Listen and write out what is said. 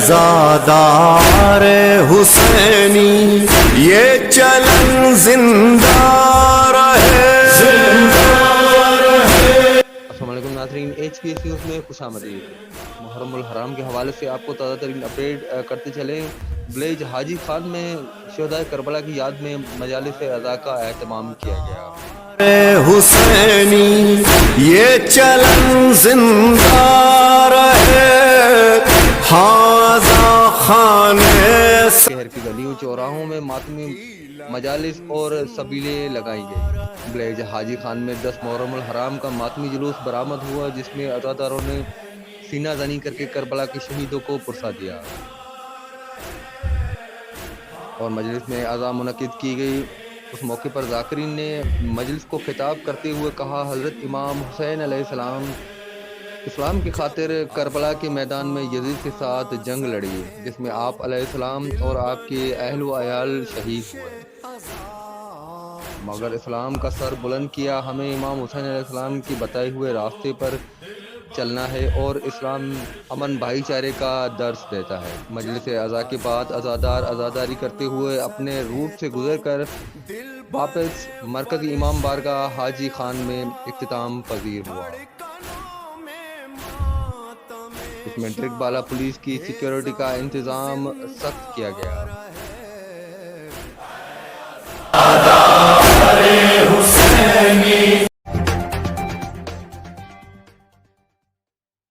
عزادار حسینی یہ چلن زندہ رہے. السلام علیکم ناظرین، HPS نیوز میں خوش آمدید. محرم الحرام کے حوالے سے آپ کو تازہ ترین اپڈیٹ کرتے چلیں. ولیج حاجی خان میں شہدائے کربلا کی یاد میں مجالس عزا کا اہتمام کیا گیا. حسینی یہ چلن زندہ رہے. حاضہ خانے شہر کی گلیوں چوراہوں میں ماتمی مجالس اور سبیلیں لگائی گئی. ولیج حاجی خان میں 10 محرم الحرام کا ماتمی جلوس برآمد ہوا، جس میں عزاداروں نے سینہ زنی کر کے کربلا کے شہیدوں کو پرسا دیا اور مجلس میں عزا منعقد کی گئی. اس موقع پر ذاکرین نے مجلس کو خطاب کرتے ہوئے کہا، حضرت امام حسین علیہ السلام اسلام کی خاطر کربلا کے میدان میں یزید کے ساتھ جنگ لڑی، جس میں آپ علیہ السلام اور آپ کے اہل و عیال شہید ہوئے، مگر اسلام کا سر بلند کیا. ہمیں امام حسین علیہ السلام کی بتائے ہوئے راستے پر چلنا ہے اور اسلام امن بھائی چارے کا درس دیتا ہے. مجلس عزا کے بعد عزادار عزاداری کرتے ہوئے اپنے روٹ سے گزر کر واپس مرکزی امام بارگاہ حاجی خان میں اختتام پذیر ہوا. اس میں ڈرک بالا پولیس کی سیکیورٹی کا انتظام سخت کیا گیا.